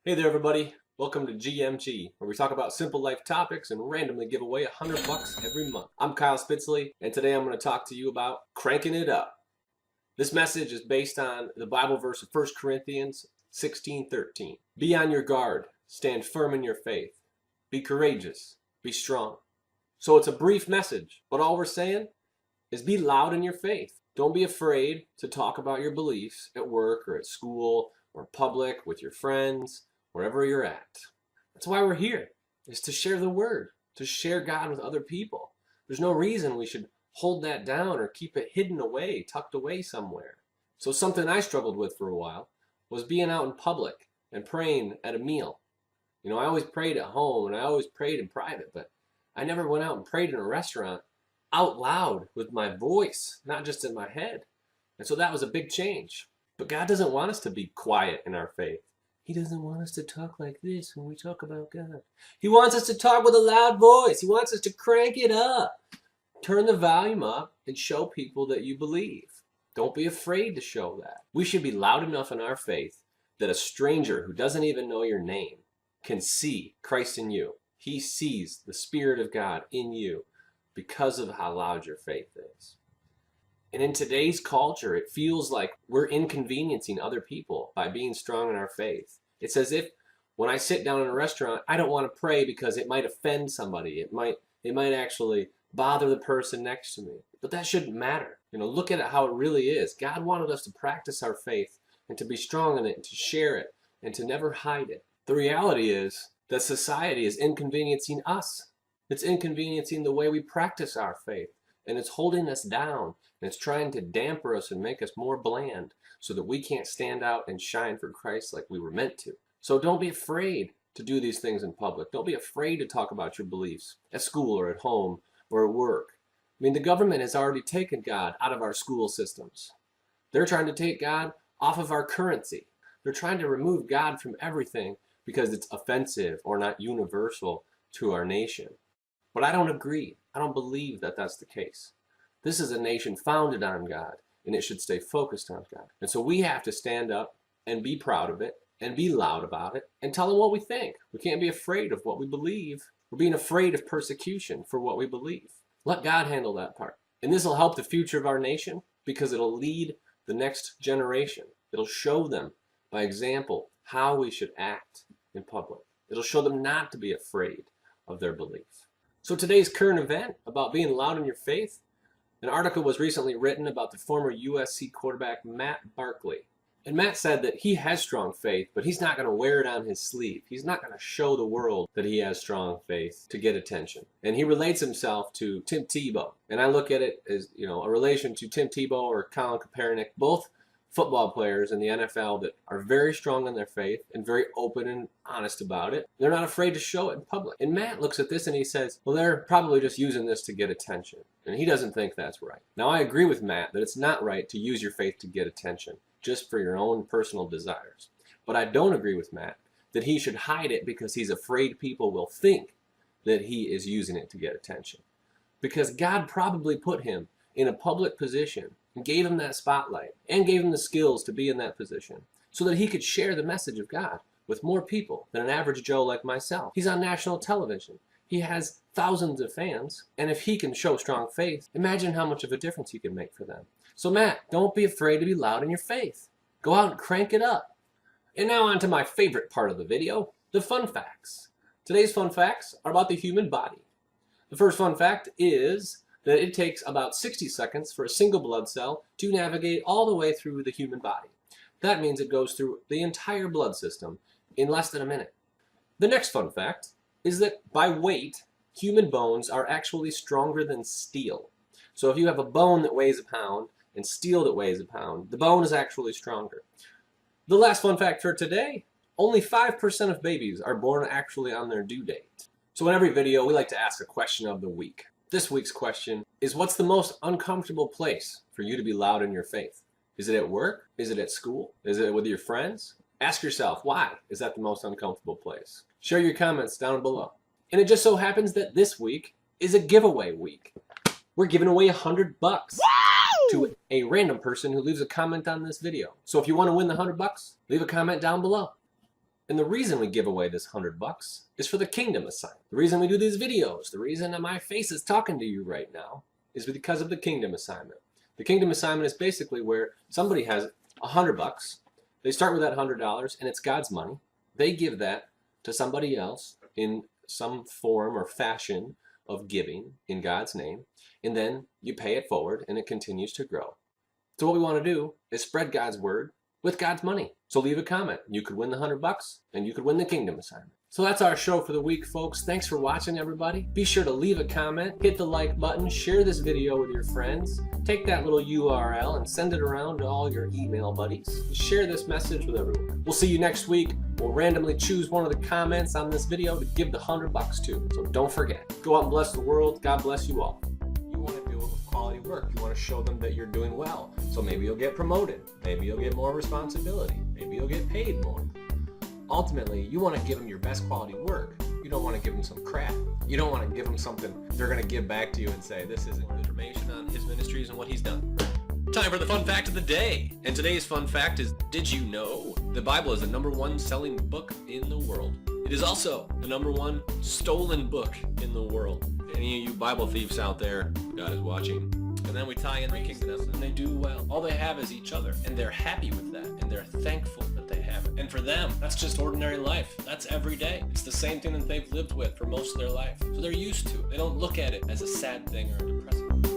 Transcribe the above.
Hey there everybody, welcome to GMG, where we talk about simple life topics and randomly give away $100 every month. I'm Kyle Spitzley, and today I'm going to talk to you about cranking it up. This message is based on the Bible verse of 1 Corinthians 16:13. Be on your guard, stand firm in your faith, be courageous, be strong. So it's a brief message, but all we're saying is be loud in your faith. Don't be afraid to talk about your beliefs at work or at school or public with your friends, wherever you're at. That's why we're here, is to share the word, to share God with other people. There's no reason we should hold that down or keep it hidden away, tucked away somewhere. So something I struggled with for a while was being out in public and praying at a meal. You know, I always prayed at home and I always prayed in private, but I never went out and prayed in a restaurant out loud with my voice, not just in my head. And so that was a big change. But God doesn't want us to be quiet in our faith. He doesn't want us to talk like this when we talk about God. He wants us to talk with a loud voice. He wants us to crank it up. Turn the volume up and show people that you believe. Don't be afraid to show that. We should be loud enough in our faith that a stranger who doesn't even know your name can see Christ in you. He sees the Spirit of God in you because of how loud your faith is. And in today's culture, it feels like we're inconveniencing other people by being strong in our faith. It's as if when I sit down in a restaurant, I don't want to pray because it might offend somebody. It might actually bother the person next to me. But that shouldn't matter. You know, look at it how it really is. God wanted us to practice our faith and to be strong in it and to share it and to never hide it. The reality is that society is inconveniencing us. It's inconveniencing the way we practice our faith. And it's holding us down, and it's trying to damper us and make us more bland so that we can't stand out and shine for Christ like we were meant to. So don't be afraid to do these things in public. Don't be afraid to talk about your beliefs at school or at home or at work. I mean, the government has already taken God out of our school systems. They're trying to take God off of our currency. They're trying to remove God from everything because it's offensive or not universal to our nation. But I don't agree. I don't believe that that's the case. This is a nation founded on God, and it should stay focused on God. And so we have to stand up and be proud of it and be loud about it and tell them what we think. We can't be afraid of what we believe. We're being afraid of persecution for what we believe. Let God handle that part. And this will help the future of our nation because it'll lead the next generation. It'll show them by example how we should act in public. It'll show them not to be afraid of their belief. So today's current event about being loud in your faith, an article was recently written about the former USC quarterback Matt Barkley. And Matt said that he has strong faith, but he's not going to wear it on his sleeve. He's not going to show the world that he has strong faith to get attention. And he relates himself to Tim Tebow. And I look at it as, you know, a relation to Tim Tebow or Colin Kaepernick, both football players in the NFL that are very strong in their faith and very open and honest about it. They're not afraid to show it in public. And Matt looks at this and he says, well, they're probably just using this to get attention. And he doesn't think that's right. Now, I agree with Matt that it's not right to use your faith to get attention just for your own personal desires. But I don't agree with Matt that he should hide it because he's afraid people will think that he is using it to get attention. Because God probably put him in a public position and gave him that spotlight and gave him the skills to be in that position so that he could share the message of God with more people than an average Joe like myself. He's on national television. He has thousands of fans, and if he can show strong faith, imagine how much of a difference he can make for them. So Matt, don't be afraid to be loud in your faith. Go out and crank it up. And now on to my favorite part of the video, the fun facts. Today's fun facts are about the human body. The first fun fact is that it takes about 60 seconds for a single blood cell to navigate all the way through the human body. That means it goes through the entire blood system in less than a minute. The next fun fact is that by weight, human bones are actually stronger than steel. So if you have a bone that weighs a pound and steel that weighs a pound, the bone is actually stronger. The last fun fact for today, only 5% of babies are born actually on their due date. So in every video, we like to ask a question of the week. This week's question is, what's the most uncomfortable place for you to be loud in your faith? Is it at work? Is it at school? Is it with your friends? Ask yourself, why is that the most uncomfortable place? Share your comments down below. And it just so happens that this week is a giveaway week. We're giving away $100 to a random person who leaves a comment on this video. So if you want to win the $100, leave a comment down below. And the reason we give away this $100 is for the kingdom assignment. The reason we do these videos, the reason that my face is talking to you right now, is because of the kingdom assignment. The kingdom assignment is basically where somebody has $100. They start with that $100 and it's God's money. They give that to somebody else in some form or fashion of giving in God's name, and then you pay it forward and it continues to grow. So what we want to do is spread God's word with God's money. So leave a comment. You could win the $100 and you could win the kingdom assignment. So that's our show for the week, folks. Thanks for watching, everybody. Be sure to leave a comment, hit the like button, share this video with your friends, take that little URL and send it around to all your email buddies. Share this message with everyone. We'll see you next week. We'll randomly choose one of the comments on this video to give the $100 to. So don't forget. Go out and bless the world. God bless you all. You want to do it with quality work. You want to show them that you're doing well. So maybe you'll get promoted. Maybe you'll get more responsibility. Maybe you'll get paid more. Ultimately, you want to give them your best quality work. You don't want to give them some crap. You don't want to give them something they're going to give back to you and say, this isn't good information on his ministries and what he's done. Time for the fun fact of the day. And today's fun fact is, did you know the Bible is the #1 selling book in the world? It is also the #1 stolen book in the world. Any of you Bible thieves out there, God is watching. And then we tie in the kingdom, and they do well. All they have is each other, and they're happy with that, and they're thankful that they have it. And for them, that's just ordinary life. That's every day. It's the same thing that they've lived with for most of their life. So they're used to it. They don't look at it as a sad thing or a depressing thing.